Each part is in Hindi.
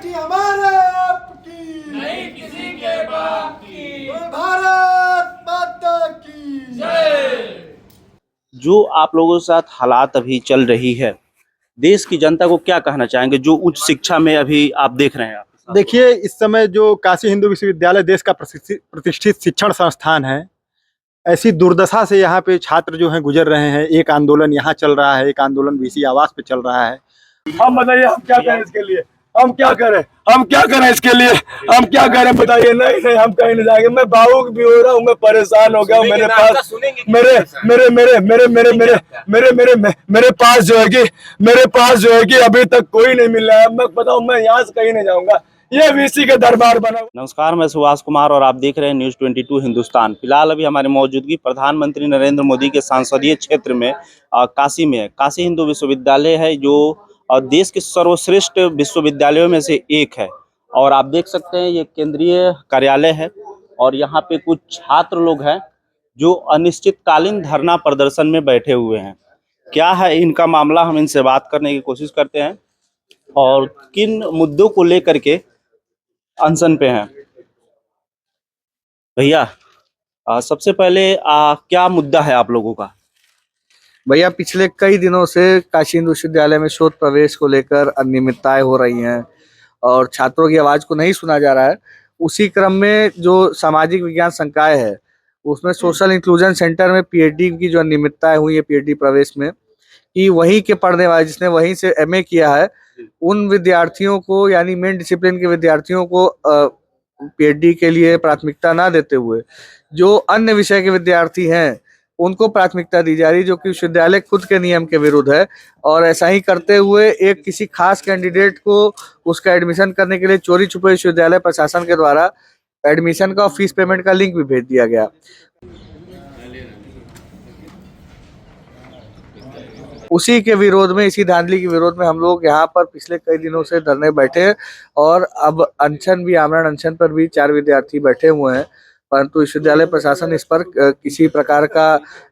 पार्टी हमारे आपकी नहीं किसी के बाप की। भारत माता की जय। जो आप लोगों के साथ हालात अभी चल रही है, देश की जनता को क्या कहना चाहेंगे जो उच्च शिक्षा में अभी आप देख रहे हैं? आप देखिए, इस समय जो काशी हिंदू विश्वविद्यालय देश का प्रतिष्ठित शिक्षण संस्थान है, ऐसी दुर्दशा से यहाँ पे छात्र जो हैं गुजर रहे हैं। एक आंदोलन यहाँ चल रहा है, एक आंदोलन वीसी आवास पे चल रहा है। हम बताइए, हम क्या करें इसके लिए? हम क्या करें? हम क्या करें इसके लिए? हम क्या करें बताइए? नहीं नहीं, हम कहीं नहीं जाएंगे। मैं भावुक भी हो रहा हूँ, मैं परेशान हो गया हूँ। मेरे पास मेरे मेरे मेरे मेरे मेरे मेरे मेरे मेरे मेरे पास जो है कि मेरे पास जो है कि अभी तक कोई नहीं मिल रहा है। मैं बताऊँ, मैं यहाँ से कहीं नहीं जाऊंगा। ये वीसी के दरबार बना। नमस्कार, मैं सुभाष कुमार और आप देख रहे हैं न्यूज़ 22 हिंदुस्तान। फिलहाल अभी हमारी मौजूदगी प्रधानमंत्री नरेंद्र मोदी के संसदीय क्षेत्र में काशी में है। काशी हिंदू विश्वविद्यालय है जो देश के सर्वश्रेष्ठ विश्वविद्यालयों में से एक है और आप देख सकते हैं ये केंद्रीय कार्यालय है और यहाँ पे कुछ छात्र लोग हैं जो अनिश्चितकालीन धरना प्रदर्शन में बैठे हुए हैं। क्या है इनका मामला, हम इनसे बात करने की कोशिश करते हैं और किन मुद्दों को लेकर के अनशन पे हैं। भैया, सबसे पहले क्या मुद्दा है आप लोगों का? भैया, पिछले कई दिनों से काशी हिंदू विश्वविद्यालय में शोध प्रवेश को लेकर अनियमितताएं हो रही हैं और छात्रों की आवाज को नहीं सुना जा रहा है। उसी क्रम में जो सामाजिक विज्ञान संकाय है, उसमें सोशल इंक्लूजन सेंटर में पीएचडी की जो अनियमितताएं हुई है पीएचडी प्रवेश में, कि वहीं के पढ़ने वाले जिसने वहीं से एमए किया है, उन विद्यार्थियों को यानी मेन डिसिप्लिन के विद्यार्थियों को पीएचडी के लिए प्राथमिकता ना देते हुए जो अन्य विषय के विद्यार्थी हैं उनको प्राथमिकता दी जा रही, जो कि विश्वविद्यालय खुद के नियम के विरुद्ध है। और ऐसा ही करते हुए एक किसी खास कैंडिडेट को उसका एडमिशन करने के लिए चोरी छुपे विश्वविद्यालय प्रशासन के द्वारा एडमिशन का और फीस पेमेंट का लिंक भी भेज दिया गया। उसी के विरोध में, इसी धांधली के विरोध में हम लोग यहाँ पर पिछले कई दिनों से धरने बैठे हैं और अब अनशन भी, आमरण अनशन पर भी 4 विद्यार्थी बैठे हुए हैं। परंतु विश्वविद्यालय प्रशासन इस पर किसी प्रकार का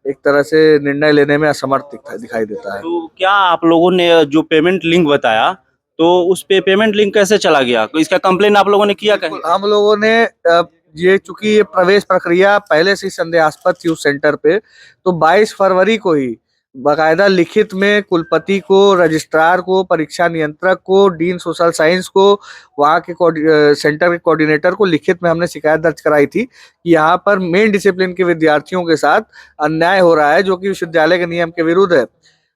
एक तरह से निर्णय लेने में असमर्थ दिखाई देता है। तो क्या आप लोगों ने जो पेमेंट लिंक बताया, तो उस पे पेमेंट लिंक कैसे चला गया? तो इसका कंप्लेन आप लोगों ने किया कहीं? हम लोगों ने चूंकि ये प्रवेश प्रक्रिया पहले से संदेहास्पद थी उस सेंटर पे, तो 22 फरवरी को ही बाकायदा लिखित में कुलपति को, रजिस्ट्रार को, परीक्षा नियंत्रक को, डीन सोशल साइंस को, वहाँ के सेंटर के कोऑर्डिनेटर को लिखित में हमने शिकायत दर्ज कराई थी कि यहाँ पर मेन डिसिप्लिन के विद्यार्थियों के साथ अन्याय हो रहा है जो कि विश्वविद्यालय के नियम के विरुद्ध है।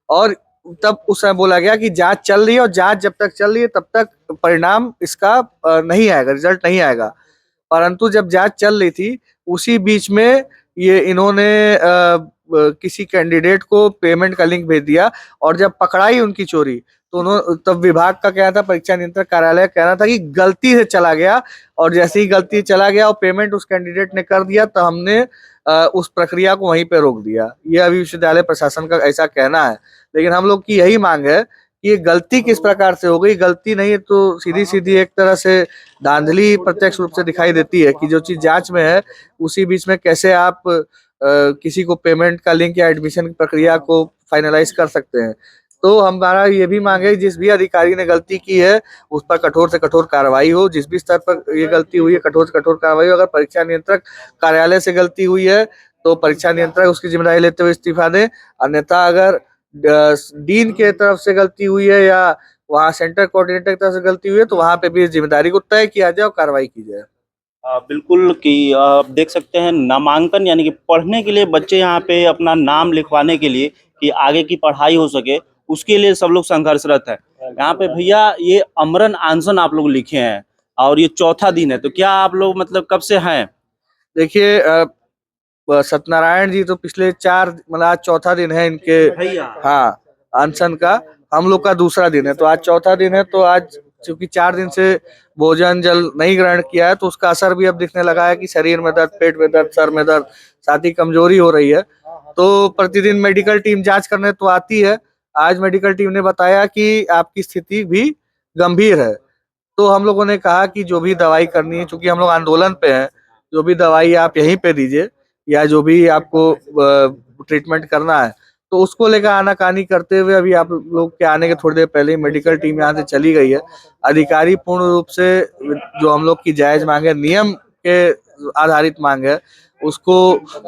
और तब उस समय बोला गया कि जांच चल रही है और जांच जब तक चल रही है तब तक परिणाम इसका नहीं आएगा, रिजल्ट नहीं आएगा। परंतु जब जांच चल रही थी उसी बीच में ये इन्होंने किसी कैंडिडेट को पेमेंट का लिंक भेज दिया और जब पकड़ाई उनकी चोरी तो तब विभाग का कहना था, परीक्षा नियंत्रक कार्यालय का कहना था कि गलती से चला गया और जैसे ही गलती चला गया और पेमेंट उस कैंडिडेट ने कर दिया तो हमने उस प्रक्रिया को वहीं पे रोक दिया। ये अभी विश्वविद्यालय प्रशासन का ऐसा कहना है, लेकिन हम लोग की यही मांग है कि ये गलती किस प्रकार से हो गई। गलती नहीं है तो सीधी सीधी एक तरह से धांधली प्रत्यक्ष रूप से दिखाई देती है कि जो चीज जांच में है उसी बीच में कैसे आप किसी को पेमेंट का लिंक या एडमिशन की प्रक्रिया को फाइनलाइज कर सकते हैं। तो हमारा ये भी मांग है जिस भी अधिकारी ने गलती की है उस पर कठोर से कठोर कार्रवाई हो। जिस भी स्तर पर ये गलती हुई है कठोर से कठोर कार्रवाई हो। अगर परीक्षा नियंत्रक कार्यालय से गलती हुई है तो परीक्षा नियंत्रक उसकी जिम्मेदारी लेते हुए इस्तीफा दें, अन्यथा अगर डीन के तरफ से गलती हुई है या वहाँ सेंटर कोऑर्डिनेटर की तरफ से गलती हुई है तो वहाँ पे भी इस जिम्मेदारी को तय किया जाए और कार्रवाई की जाए। बिल्कुल कि आप देख सकते हैं नामांकन यानी कि पढ़ने के लिए बच्चे यहाँ पे अपना नाम लिखवाने के लिए कि आगे की पढ़ाई हो सके, उसके लिए सब लोग संघर्षरत है। यहाँ पे भैया ये आमरण अनशन आप लोग लिखे हैं और ये चौथा दिन है, तो क्या आप लोग मतलब कब से हैं? देखिए, सत्यनारायण जी तो पिछले 4 मतलब आज चौथा दिन है इनके, हाँ, अनशन का। हम लोग का दूसरा दिन है, तो आज चौथा दिन है। तो आज चूंकि 4 दिन से भोजन जल नहीं ग्रहण किया है तो उसका असर भी अब दिखने लगा है कि शरीर में दर्द, पेट में दर्द, सर में दर्द, साथ ही कमजोरी हो रही है। तो प्रतिदिन मेडिकल टीम जांच करने तो आती है। आज मेडिकल टीम ने बताया कि आपकी स्थिति भी गंभीर है। तो हम लोगों ने कहा कि जो भी दवाई करनी है, चूंकि हम लोग आंदोलन पे हैं, जो भी दवाई आप यहीं पे दीजिए या जो भी आपको ट्रीटमेंट करना है तो उसको लेकर आनाकानी करते हुए अभी आप लोग के आने के थोड़ी देर पहले ही मेडिकल टीम यहाँ से चली गई है। अधिकारी पूर्ण रूप से जो हम लोग की जायज मांग है, नियम के आधारित मांग है, उसको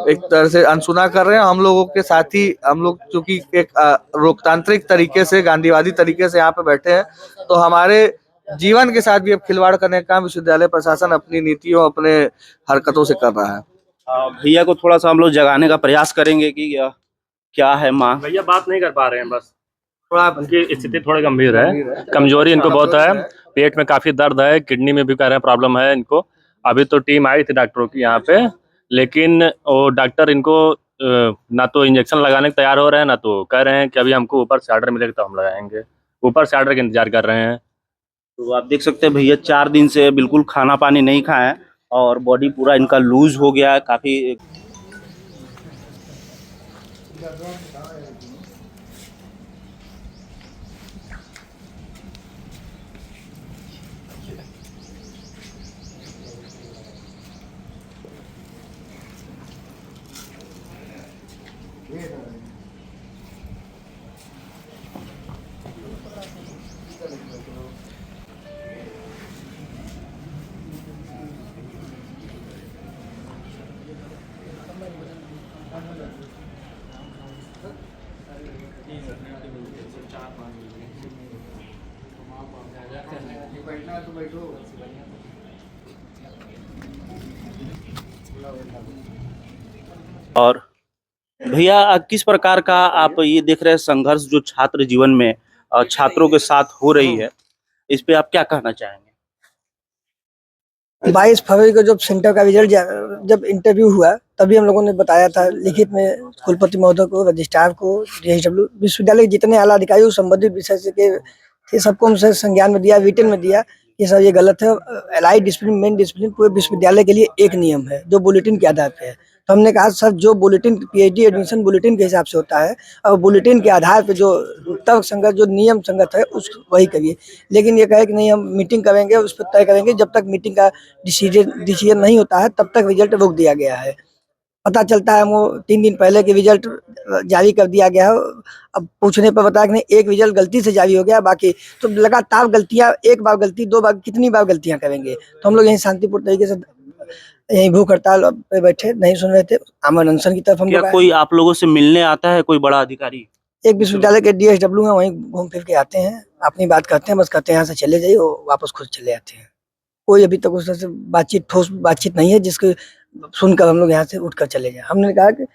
एक तरह से अनसुना कर रहे हैं। हम लोगों के साथ ही हम लोग चूंकि एक लोकतांत्रिक तरीके से, गांधीवादी तरीके से यहाँ पे बैठे हैं, तो हमारे जीवन के साथ भी अब खिलवाड़ करने का काम विश्वविद्यालय प्रशासन अपनी नीतियों, अपने हरकतों से कर रहा है। भैया को थोड़ा सा हम लोग जगाने का प्रयास करेंगे कि क्या है मांग। भैया बात नहीं कर पा रहे हैं, बस थोड़ा उनकी स्थिति थोड़ी गंभीर है, कमजोरी इनको बहुत है, पेट में काफी दर्द है, किडनी में भी कह रहे हैं प्रॉब्लम है इनको। अभी तो टीम आई थी डॉक्टरों की यहाँ पे, लेकिन वो डॉक्टर इनको ना तो इंजेक्शन लगाने को तैयार हो रहे हैं, ना तो कह रहे हैं कि अभी हमको ऊपर से ऑर्डर मिलेगा तो हम लगाएंगे। ऊपर से ऑर्डर का इंतजार कर रहे हैं। तो आप देख सकते हैं भैया 4 दिन से बिल्कुल खाना पानी नहीं खाए और बॉडी पूरा इनका लूज हो गया है काफी। और भैया किस प्रकार का आप ये देख रहे हैं संघर्ष जो छात्र जीवन में छात्रों के साथ हो रही है, इस पे आप क्या कहना चाहेंगे? 22 फरवरी को जब सेंटर का रिजल्ट जब इंटरव्यू हुआ तभी हम लोगों ने बताया था लिखित में कुलपति महोदय को, रजिस्ट्रार को, DSW विश्वविद्यालय के जितने आला अधिकारी संबंधित विषय से के सबको हमसे संज्ञान में दिया, रिटन में दिया कि सर ये गलत है। एलाइड डिसिप्लिन, मेन डिसिप्लिन पूरे विश्वविद्यालय के लिए एक नियम है जो बुलेटिन के आधार पे है। तो हमने कहा सर जो बुलेटिन PhD एडमिशन बुलेटिन के हिसाब से होता है और बुलेटिन के आधार पे जो तर्क संगत, जो नियम संगत है उस वही करिए। लेकिन ये कहे कि नहीं हम मीटिंग करेंगे, उस पर तय करेंगे, जब तक मीटिंग का डिसीजन नहीं होता है तब तक रिजल्ट रोक दिया गया है। पता चलता है वो 3 दिन पहले के रिजल्ट जारी कर दिया गया है। अब पूछने पर बताया कि नहीं एक रिजल्ट गलती से जारी हो गया, बाकी तो लगातार गलतियां, एक बार गलती, 2 बार, कितनी बार गलतियां करेंगे। तो हम लोग यहीं शांतिपूर्ण तरीके से यहीं भूख हड़ताल पे बैठे, नहीं सुन रहे थे। आमरण अनशन की तरफ हम लोग कोई आप लोगों से मिलने आता है, कोई बड़ा अधिकारी? एक विश्वविद्यालय के DSW है, वहीं घूम फिर के आते हैं, अपनी बात करते हैं, बस कहते हैं यहाँ से चले जाइए, वो वापस खुद चले जाते हैं। कोई अभी तक उस से ठोस बातचीत नहीं है जिसको सुनकर हम लोग यहाँ से उठकर चले जाए। हमने कहा कि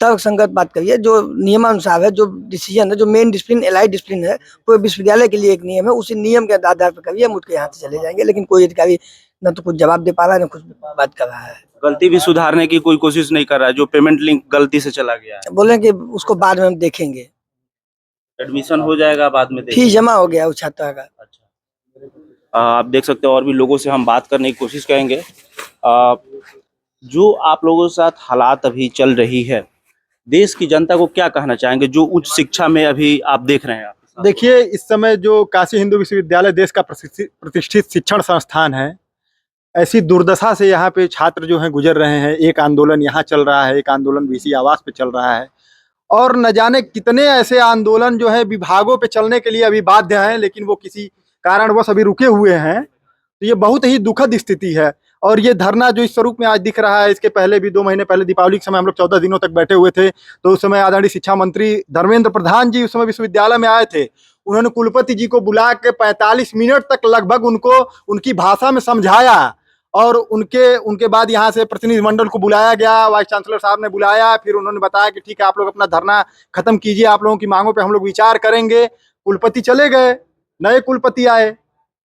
तर्क संगत बात करिए, जो नियमानुसार है, जो डिसीजन है, जो मेन डिसिप्लिन, एलाइड डिसिप्लिन है, पूरे विश्वविद्यालय के लिए एक नियम है, उसी नियम के आधार पर करिए, हम उठ के यहाँ से चले जाएंगे। लेकिन कोई अधिकारी न तो कुछ जवाब दे पा रहा है, न कुछ बात कर रहा है। गलती भी सुधारने की कोई कोशिश नहीं कर रहा है, जो पेमेंट लिंक गलती से चला गया है। बोले कि उसको बाद में हम देखेंगे, एडमिशन हो जाएगा बाद में, फीस जमा हो गया उस छात्रा का। अच्छा, आप देख सकते हो और भी लोगों से हम बात करने की कोशिश करेंगे। जो आप लोगों के साथ हालात अभी चल रही है, देश की जनता को क्या कहना चाहेंगे जो उच्च शिक्षा में अभी आप देख रहे हैं? देखिए, इस समय जो काशी हिंदू विश्वविद्यालय देश का प्रतिष्ठित शिक्षण संस्थान है, ऐसी दुर्दशा से यहाँ पे छात्र जो हैं गुजर रहे हैं। एक आंदोलन यहाँ चल रहा है, एक आंदोलन VC आवास पे चल रहा है, और न जाने कितने ऐसे आंदोलन जो है विभागों पे चलने के लिए अभी बाध्य हैं, लेकिन वो किसी कारणवश अभी रुके हुए हैं। तो ये बहुत ही दुखद स्थिति है। और ये धरना जो इस स्वरूप में आज दिख रहा है, इसके पहले भी 2 महीने पहले दीपावली के समय हम लोग 14 दिनों तक बैठे हुए थे। तो उस समय आदरणीय शिक्षा मंत्री धर्मेंद्र प्रधान जी उस समय विश्वविद्यालय में आए थे। उन्होंने कुलपति जी को बुला के 45 मिनट तक लगभग उनको उनकी भाषा में समझाया, और उनके बाद यहाँ से प्रतिनिधिमंडल को बुलाया गया, वाइस चांसलर साहब ने बुलाया। फिर उन्होंने बताया कि ठीक है, आप लोग अपना धरना खत्म कीजिए, आप लोगों की मांगों पे हम लोग विचार करेंगे। कुलपति चले गए, नए कुलपति आए।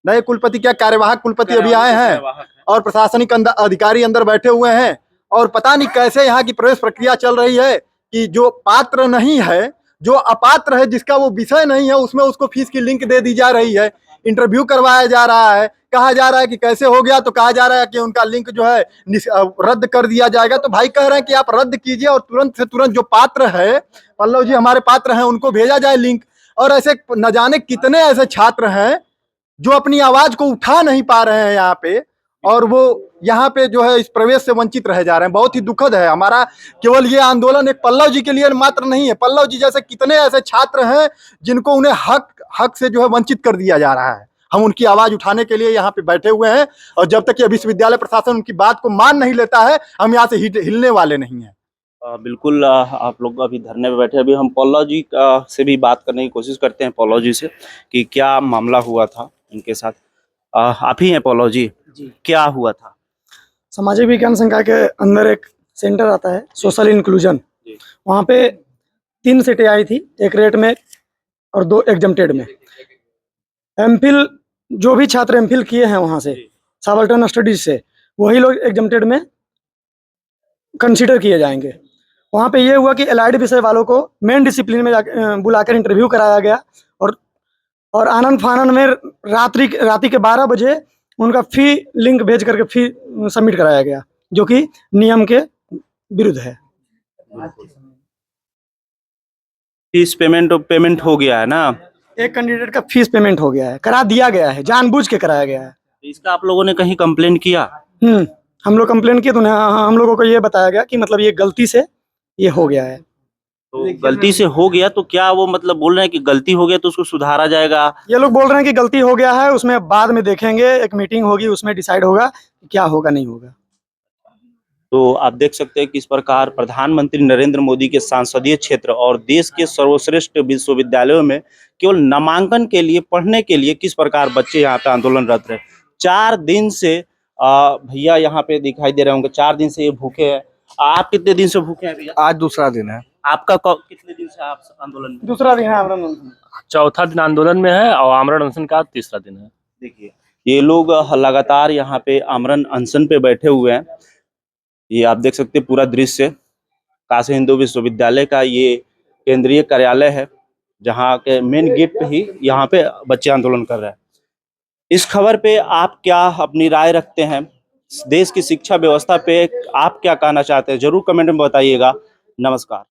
नए कुलपति क्या, कार्यवाहक कुलपति अभी आए हैं, और प्रशासनिक अधिकारी अंदर बैठे हुए हैं। और पता नहीं कैसे यहाँ की प्रवेश प्रक्रिया चल रही है कि जो पात्र नहीं है, जो अपात्र है, जिसका वो विषय नहीं है, उसमें उसको फीस की लिंक दे दी जा रही है। इंटरव्यू करवाया जा रहा है, कहा जा रहा है कि कैसे हो गया, तो कहा जा रहा है कि उनका लिंक जो है रद्द कर दिया जाएगा। तो भाई कह रहे हैं कि आप रद्द कीजिए और तुरंत से तुरंत जो पात्र है, पल्लव जी हमारे पात्र हैं, उनको भेजा जाए लिंक। और ऐसे न जाने कितने ऐसे छात्र हैं जो अपनी आवाज को उठा नहीं पा रहे हैं यहाँ पे, और वो यहाँ पे जो है इस प्रवेश से वंचित रह जा रहे हैं। बहुत ही दुखद है। हमारा केवल ये आंदोलन एक पल्लव जी के लिए मात्र नहीं है। पल्लव जी जैसे कितने ऐसे छात्र हैं जिनको उन्हें हक से जो है वंचित कर दिया जा रहा है। हम उनकी आवाज उठाने के लिए यहाँ पे बैठे हुए हैं और जब तक ये विश्वविद्यालय प्रशासन उनकी बात को मान नहीं लेता है, हम यहाँ से हिलने वाले नहीं हैं। बिल्कुल आप लोग अभी धरने पे बैठे। अभी हम पल्लव जी से भी बात करने की कोशिश करते हैं, पल्लव जी से, कि क्या मामला हुआ था इनके साथ। आप ही हैं पल्लव जी, क्या हुआ था? सामाजिक विज्ञान संकाय के अंदर एक सेंटर आता है सोशल इंक्लूजन, वहाँ पे 3 सीटें आई थी, एक रेट में और 2 एग्जम्प्टेड में। एमफिल जो भी छात्र एमफिल किए हैं वहाँ से सबाल्टर्न स्टडीज से, वही लोग एग्जम्प्टेड में कंसीडर किए जाएंगे। वहाँ पे ये हुआ कि एलाइड विषय वालों को मेन डिसिप्लिन में बुलाकर इंटरव्यू कराया गया और आनंद फानंद में रात्रि के 12 बजे उनका फी लिंक भेज करके फी सबमिट कराया गया, जो कि नियम के विरुद्ध है। फीस पेमेंट हो गया है ना? एक कैंडिडेट का फीस पेमेंट हो गया है, करा दिया गया है, जानबूझ के कराया गया है। इसका आप लोगों ने कहीं कंप्लेन किया? हम लोग कंप्लेन किए तो हम लोगों को ये बताया गया कि मतलब ये गलती से ये हो गया है। तो गलती से हो गया तो क्या वो मतलब बोल रहे हैं कि गलती हो गया तो उसको सुधारा जाएगा? ये लोग बोल रहे हैं कि गलती हो गया है, उसमें बाद में देखेंगे, एक मीटिंग होगी, उसमें डिसाइड होगा कि क्या होगा नहीं होगा। तो आप देख सकते हैं कि इस प्रकार प्रधानमंत्री नरेंद्र मोदी के संसदीय क्षेत्र और देश के सर्वश्रेष्ठ विश्वविद्यालयों में केवल नामांकन के लिए, पढ़ने के लिए किस प्रकार बच्चे यहाँ पे आंदोलनरत रहे। 4 दिन से भैया यहाँ पे दिखाई दे रहे होंगे, 4 दिन से ये भूखे हैं। आप कितने दिन से भूखे हैं भैया? आज दूसरा दिन है। आपका कितने दिन से आप आंदोलन में? दूसरा दिन है आमरण अनशन। चौथा दिन आंदोलन में है और आमरण अनशन का तीसरा दिन है। देखिए ये लोग लगातार यहाँ पे आमरण अनशन पे बैठे हुए हैं। ये आप देख सकते हैं पूरा दृश्य काशी हिंदू विश्वविद्यालय का, ये केंद्रीय कार्यालय है जहाँ के मेन गेट पे ही यहाँ पे बच्चे आंदोलन कर रहे हैं। इस खबर पे आप क्या अपनी राय रखते हैं? देश की शिक्षा व्यवस्था पे आप क्या कहना चाहते हैं? जरूर कमेंट में बताइएगा। नमस्कार।